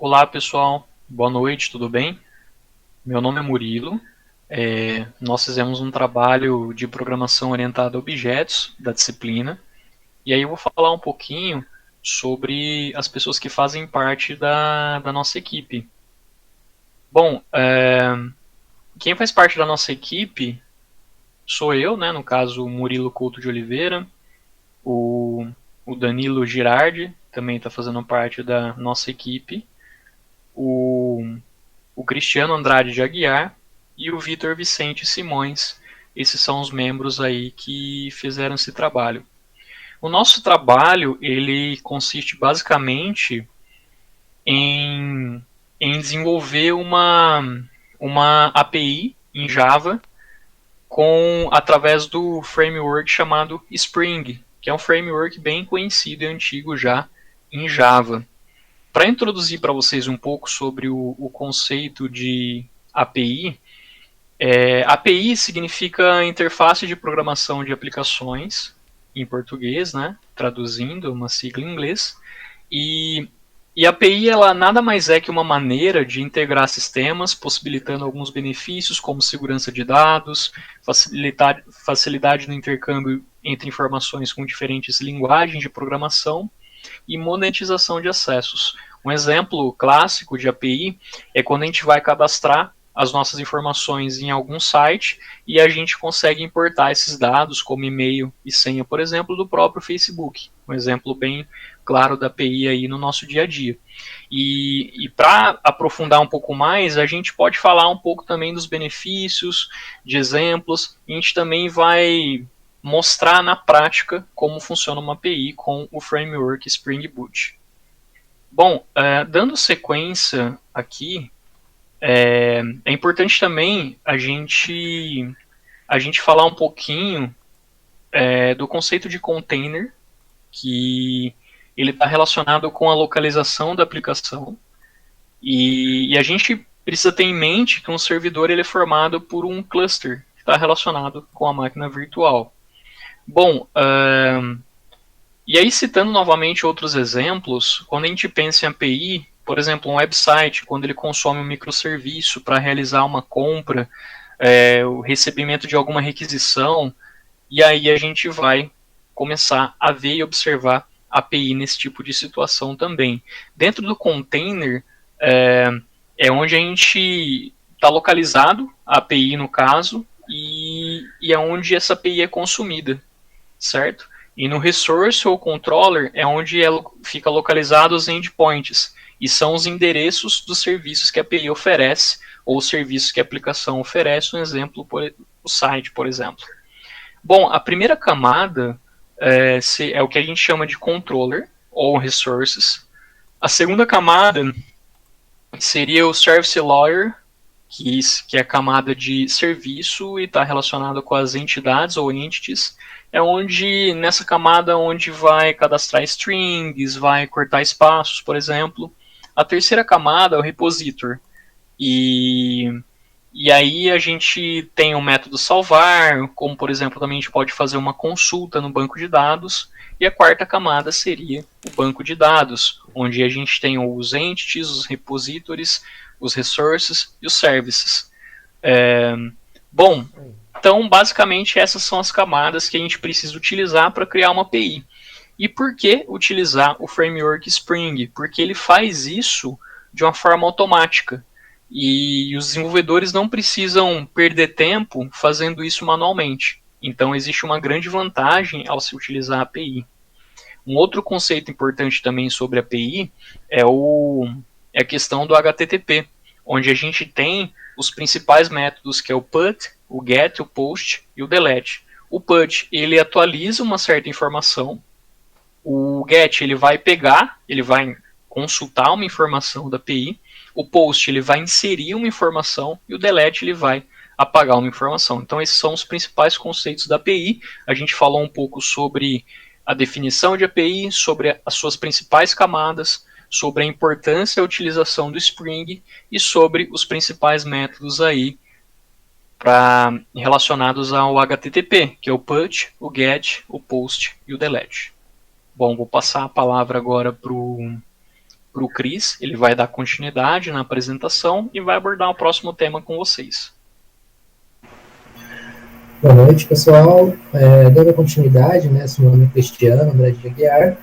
Olá pessoal, boa noite, tudo bem? Meu nome é Murilo. Nós fizemos um trabalho de programação orientada a objetos da disciplina, e aí eu vou falar um pouquinho sobre as pessoas que fazem parte da nossa equipe. Bom, quem faz parte da nossa equipe sou eu, né, no caso o Murilo Couto de Oliveira, o, o Danilo Girardi também está fazendo parte da nossa equipe, o o Cristiano Andrade de Aguiar e o Vitor Vicente Simões. Esses são os membros aí que fizeram esse trabalho. O nosso trabalho ele consiste basicamente em, em desenvolver uma API em Java através do framework chamado Spring, que é um framework bem conhecido e antigo já em Java. Para introduzir para vocês um pouco sobre o conceito de API, API significa interface de programação de aplicações, em português, né? Traduzindo, uma sigla em inglês. E a API ela nada mais é que uma maneira de integrar sistemas, possibilitando alguns benefícios como segurança de dados, facilidade no intercâmbio entre informações com diferentes linguagens de programação e monetização de acessos. Um exemplo clássico de API é quando a gente vai cadastrar as nossas informações em algum site e a gente consegue importar esses dados, como e-mail e senha, por exemplo, do próprio Facebook. Um exemplo bem claro da API aí no nosso dia a dia. E para aprofundar um pouco mais, a gente pode falar um pouco também dos benefícios, de exemplos, e a gente também vai mostrar na prática como funciona uma API com o framework Spring Boot. Bom, dando sequência aqui, é importante também a gente falar um pouquinho do conceito de container, que ele está relacionado com a localização da aplicação, e a gente precisa ter em mente que um servidor ele é formado por um cluster que está relacionado com a máquina virtual. Bom, e aí citando novamente outros exemplos, quando a gente pensa em API, por exemplo, um website, quando ele consome um microserviço para realizar uma compra, o recebimento de alguma requisição, e aí a gente vai começar a ver e observar API nesse tipo de situação também. Dentro do container, é onde a gente está localizado, a API no caso, e é onde essa API é consumida, certo? E no resource ou controller é onde fica localizado os endpoints, e são os endereços dos serviços que a API oferece, ou os serviços que a aplicação oferece, um exemplo, o site, por exemplo. Bom, a primeira camada é o que a gente chama de controller, ou resources. A segunda camada seria o service lawyer, que é a camada de serviço e está relacionado com as entidades ou entities, é onde nessa camada onde vai cadastrar strings, vai cortar espaços, por exemplo. A terceira camada é o repositor. E aí a gente tem o método salvar, como por exemplo também a gente pode fazer uma consulta no banco de dados. E a quarta camada seria o banco de dados, onde a gente tem os entities, os repositories, os resources e os services. Bom, então basicamente essas são as camadas que a gente precisa utilizar para criar uma API. E por que utilizar o framework Spring? Porque ele faz isso de uma forma automática. E os desenvolvedores não precisam perder tempo fazendo isso manualmente. Então existe uma grande vantagem ao se utilizar a API. Um outro conceito importante também sobre a API é a questão do HTTP, onde a gente tem os principais métodos, que é o PUT, o GET, o POST e o DELETE. O PUT ele atualiza uma certa informação, o GET ele vai pegar, ele vai consultar uma informação da API, o POST ele vai inserir uma informação e o DELETE ele vai apagar uma informação. Então esses são os principais conceitos da API. A gente falou um pouco sobre a definição de API, sobre as suas principais camadas, sobre a importância e a utilização do Spring e sobre os principais métodos aí relacionados ao HTTP, que é o PUT, o GET, o POST e o DELETE. Bom, vou passar a palavra agora para o para o Cris, ele vai dar continuidade na apresentação e vai abordar o próximo tema com vocês. Boa noite, pessoal. Dando continuidade, né, sou meu nome é Cristiano André de Aguiar.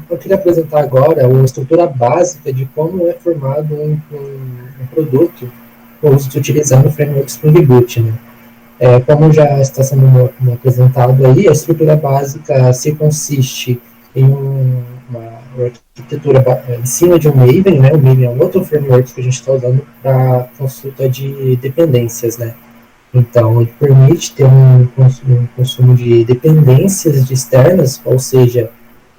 Eu queria apresentar agora a estrutura básica de como é formado um produto utilizando o framework Spring Boot. Né? Como já está sendo apresentado aí, a estrutura básica se consiste em uma arquitetura em cima de um Maven, né? O Maven é um outro framework que a gente está usando para consulta de dependências, né? Então, ele permite ter um consumo de dependências externas, ou seja,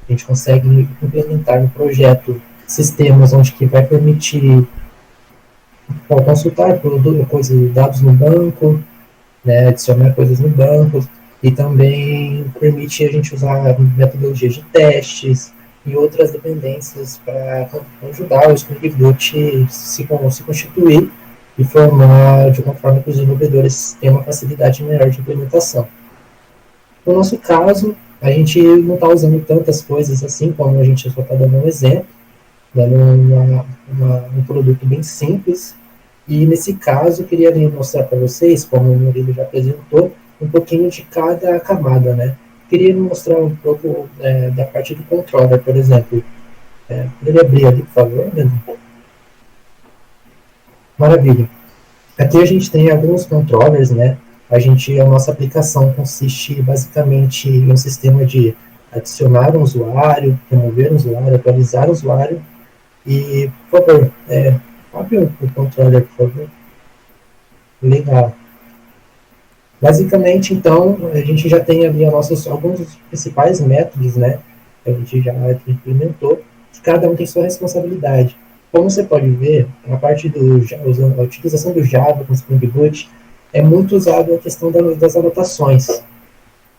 a gente consegue implementar no projeto sistemas onde que vai permitir consultar coisas, dados no banco, né, adicionar coisas no banco, e também permite a gente usar metodologias de testes e outras dependências para ajudar o Spring Boot se constituir e formar de uma forma que os desenvolvedores tenham uma facilidade maior de implementação. No nosso caso, a gente não está usando tantas coisas assim, como a gente só está dando um exemplo, dando um produto bem simples. E nesse caso, eu queria mostrar para vocês, como o Murilo já apresentou, um pouquinho de cada camada, né? Queria mostrar um pouco da parte do controller, por exemplo. Poderia abrir ali, por favor, né? Maravilha. Aqui a gente tem alguns controllers, né? A nossa aplicação consiste basicamente em um sistema de adicionar um usuário, remover um usuário, atualizar um usuário. E, por favor, abre o controller, por favor. Legal. Basicamente, então, a gente já tem ali alguns dos principais métodos, né? Que a gente já implementou, que cada um tem sua responsabilidade. Como você pode ver, a parte a utilização do Java com Spring Boot é muito usado a questão das anotações.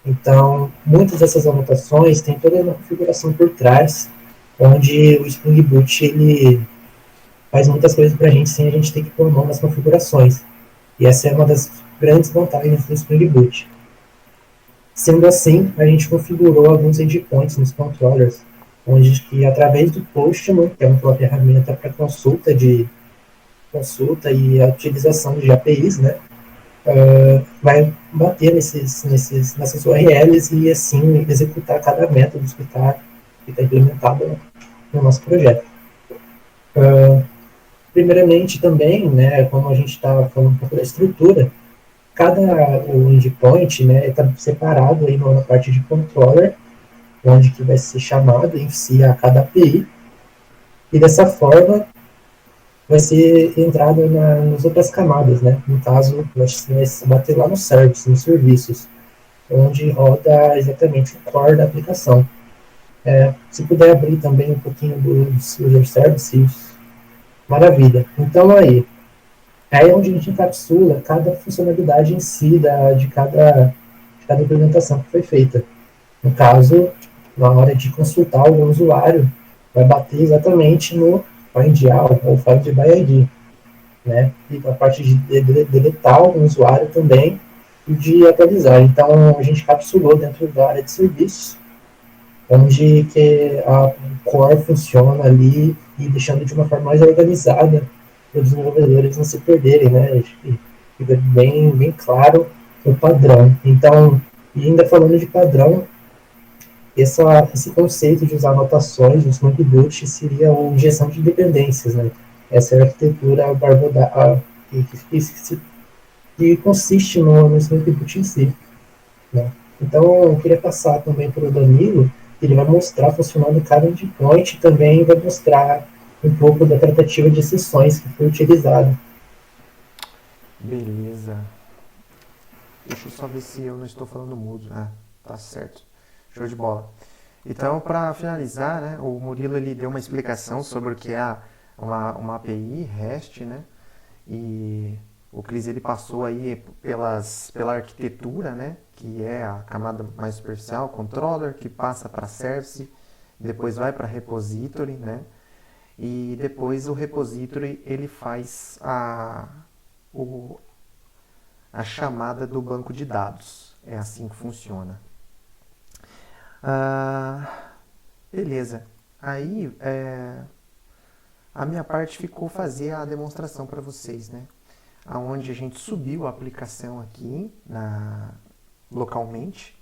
Então, muitas dessas anotações têm toda uma configuração por trás, onde o Spring Boot ele faz muitas coisas para a gente sem a gente ter que pôr mão nas configurações. E essa é uma das grandes vantagens do Spring Boot. Sendo assim, a gente configurou alguns endpoints nos controllers, onde que através do Postman, que é uma ferramenta para consulta e a utilização de APIs, né, vai bater nessas URLs e assim executar cada método que tá implementado no nosso projeto. Primeiramente também, né, como a gente está falando um pouco da estrutura, o endpoint, né, está separado aí na parte de controller, onde que vai ser chamado em si a cada API, e dessa forma vai ser entrado nas outras camadas, né? No caso, vai se bater lá no service, nos serviços, onde roda exatamente o core da aplicação. Se puder abrir também um pouquinho dos user services, maravilha. Então aí é onde a gente encapsula cada funcionalidade em si de cada implementação que foi feita. No caso, na hora de consultar algum usuário, vai bater exatamente no find all ou find by ID, né? E a parte de deletar algum usuário também e de atualizar. Então, a gente capsulou dentro da área de serviços, onde que a core funciona ali e deixando de uma forma mais organizada para os desenvolvedores não se perderem, né? E fica bem claro o padrão. Então, e ainda falando de padrão, esse conceito de usar anotações no Spring Boot seria uma injeção de dependências, né? Essa é a arquitetura que consiste no Spring Boot em si. Né? Então, eu queria passar também para o Danilo, ele vai mostrar funcionando cada endpoint e também vai mostrar um pouco da tratativa de sessões que foi utilizada. Beleza. Deixa eu só ver se eu não estou falando mudo. Ah, tá certo. Show de bola. Então, para finalizar, né, o Murilo ele deu uma explicação sobre o que é uma API REST, né? E o Cris ele passou aí pela arquitetura, né, que é a camada mais superficial, controller, que passa para service, depois vai para repository, né? E depois o repository ele faz a chamada do banco de dados. É assim que funciona. Beleza. Aí, A minha parte ficou fazer a demonstração para vocês, né? Onde a gente subiu a aplicação aqui localmente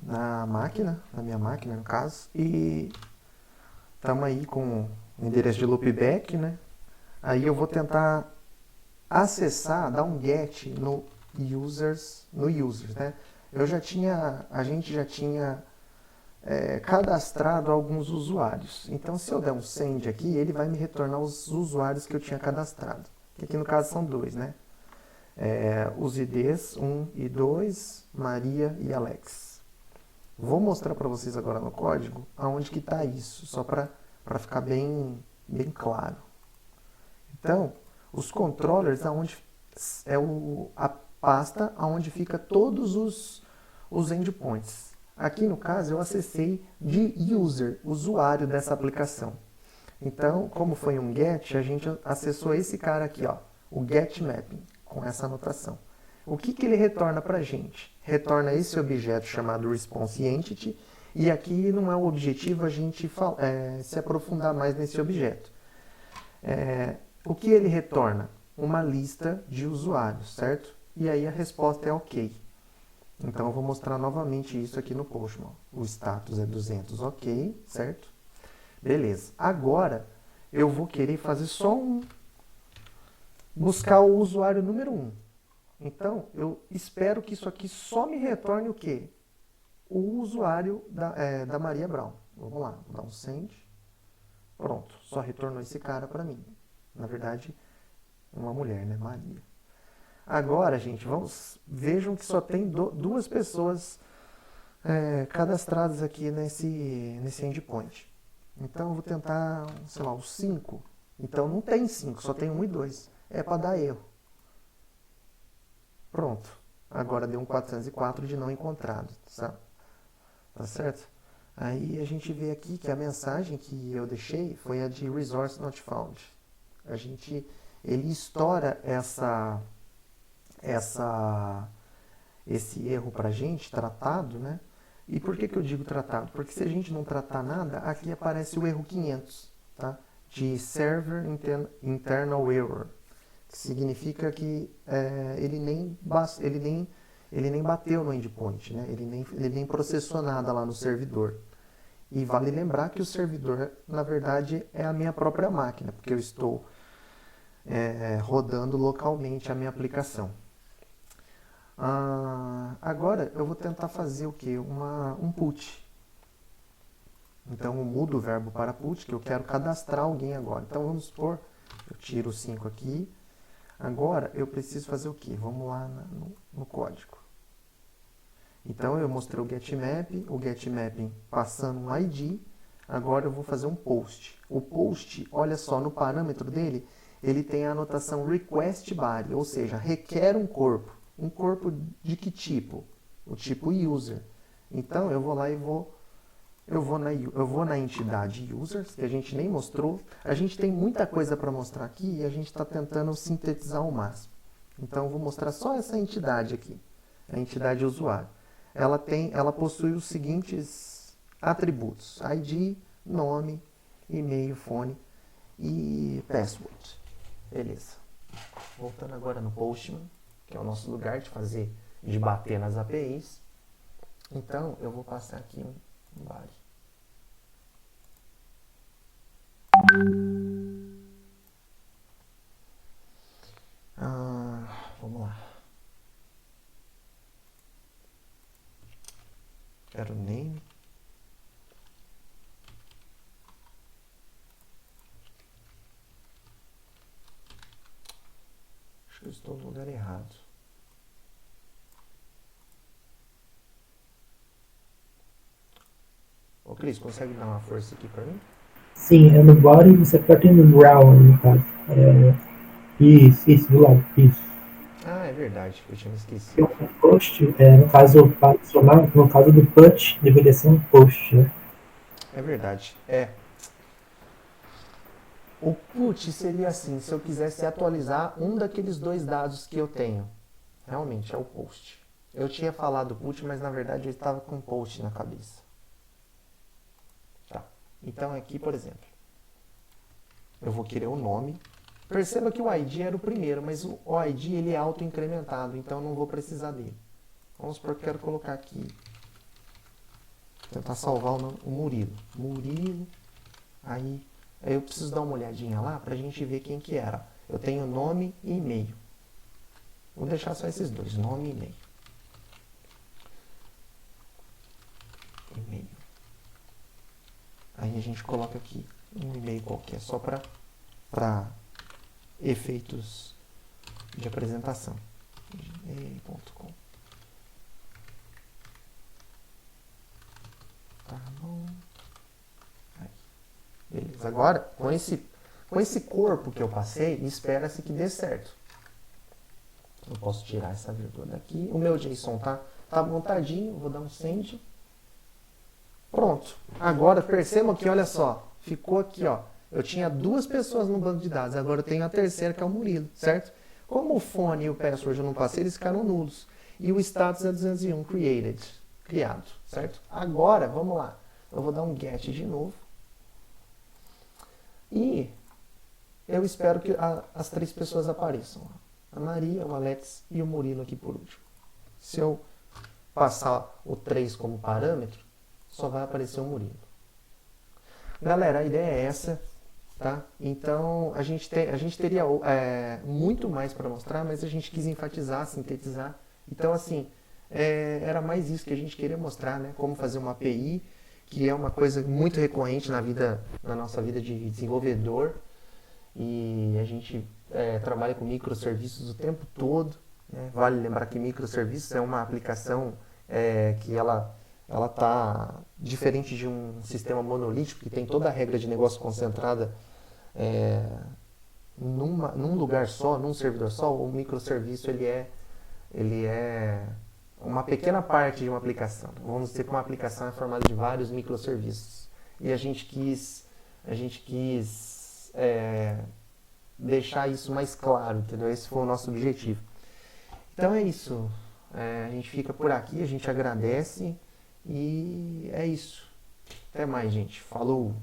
na máquina, na minha máquina no caso, e estamos aí com o endereço de loopback, né? Aí eu vou tentar acessar, dar um get no users, né? A gente já tinha cadastrado alguns usuários. Então, se eu der um send aqui, ele vai me retornar os usuários que eu tinha cadastrado. Que aqui no caso são 2, né? Os IDs 1 e 2, Maria e Alex. Vou mostrar para vocês agora no código aonde que está isso, só para ficar bem claro. Então, os controllers a pasta onde fica todos os endpoints. Aqui no caso eu acessei de user, usuário dessa aplicação. Então, como foi um get, a gente acessou esse cara aqui, ó, o get mapping, com essa anotação. O que ele retorna para a gente? Retorna esse objeto chamado response entity, e aqui não é o objetivo a gente se aprofundar mais nesse objeto. O que ele retorna? Uma lista de usuários, certo? E aí a resposta é ok. Então eu vou mostrar novamente isso aqui no Postman. O status é 200, ok, certo? Beleza. Agora eu vou querer fazer só buscar o usuário número 1. Então eu espero que isso aqui só me retorne o quê? O usuário da Maria Brown. Vamos lá, vou dar um send. Pronto, só retornou esse cara para mim. Na verdade, uma mulher, né? Maria. Agora, gente, vejam que só tem 2 pessoas cadastradas aqui nesse endpoint. Então, eu vou tentar, sei lá, os 5. Então, não tem 5, só tem 1 e 2. É para dar erro. Pronto. Agora deu um 404 de não encontrado. Tá certo? Aí a gente vê aqui que a mensagem que eu deixei foi a de resource not found. Ele estoura esse erro para a gente, tratado, né? E por que eu digo tratado? Porque se a gente não tratar nada, aqui aparece o erro 500, tá? De Server Internal Error, que significa que ele nem bateu no endpoint, né? Ele nem processou nada lá no servidor. E vale lembrar que o servidor, na verdade, é a minha própria máquina, porque eu estou rodando localmente a minha aplicação. Agora eu vou tentar fazer o que? Um put. Então eu mudo o verbo para put, que eu quero cadastrar alguém agora. Então vamos supor, eu tiro o 5 aqui. Agora eu preciso fazer o que? Vamos lá no código. Então eu mostrei o getMap passando um ID. Agora eu vou fazer um post. O post, olha só, no parâmetro dele, ele tem a anotação request body, ou seja, requer um corpo. Um corpo de que tipo? O tipo user. Então eu vou lá e eu vou na entidade users, que a gente nem mostrou. A gente tem muita coisa para mostrar aqui e a gente está tentando sintetizar ao máximo. Então eu vou mostrar só essa entidade aqui, a entidade usuário. Ela possui os seguintes atributos: ID, nome, e-mail, fone e password. Beleza. Voltando agora no Postman, que é o nosso lugar de bater nas APIs. Então, eu vou passar aqui um body. Vamos lá. Quero name. Acho que eu estou no lugar errado. Ô Cris, consegue dar uma força aqui pra mim? Sim, é no body e você aperta no brown, no caso. Isso, do lado, isso. Ah, é verdade, eu tinha me E esquecido. o post, no caso, para adicionar, no caso do put, deveria ser um post, né? É verdade, O put seria assim, se eu quisesse atualizar um daqueles 2 dados que eu tenho. Realmente, é o post. Eu tinha falado put, mas na verdade eu estava com post na cabeça. Tá. Então aqui, por exemplo, eu vou querer o nome. Perceba que o ID era o primeiro, mas o ID ele é auto-incrementado, então eu não vou precisar dele. Vamos supor que eu quero colocar aqui, tentar salvar o Murilo. Murilo, aí eu preciso dar uma olhadinha lá para a gente ver quem que era. Eu tenho nome e e-mail. Vou deixar só esses dois, nome e e-mail. E-mail. Aí a gente coloca aqui um e-mail qualquer, só para efeitos de apresentação. gmail.com. Tá bom. Aí. Beleza. Agora, com esse corpo que eu passei, espera-se que dê certo. Eu posso tirar essa vírgula daqui. O meu JSON tá montadinho. Vou dar um send. Pronto. Agora percebam que, olha só, ficou aqui, ó. Eu tinha 2 pessoas no banco de dados, agora eu tenho a terceira, que é o Murilo, certo? Como o phone e o password eu não passei, eles ficaram nulos. E o status é 201, criado, certo? Agora, vamos lá. Eu vou dar um get de novo. E eu espero que as 3 pessoas apareçam. A Maria, o Alex e o Murilo aqui por último. Se eu passar o 3 como parâmetro, só vai aparecer o Murilo. Galera, a ideia é essa, tá? Então, a gente teria muito mais para mostrar, mas a gente quis enfatizar, sintetizar. Então, assim, era mais isso que a gente queria mostrar, né? Como fazer uma API, que é uma coisa muito recorrente na nossa vida de desenvolvedor. E a gente trabalha com microserviços o tempo todo, né? Vale lembrar que microserviços é uma aplicação que ela está diferente de um sistema monolítico que tem toda a regra de negócio concentrada num lugar só, num servidor só. O microserviço ele é uma pequena parte de uma aplicação. Vamos dizer que uma aplicação é formada de vários microserviços. E a gente quis deixar isso mais claro, entendeu? Esse foi o nosso objetivo. Então é isso. A gente fica por aqui, a gente agradece e é isso. Até mais, gente. Falou!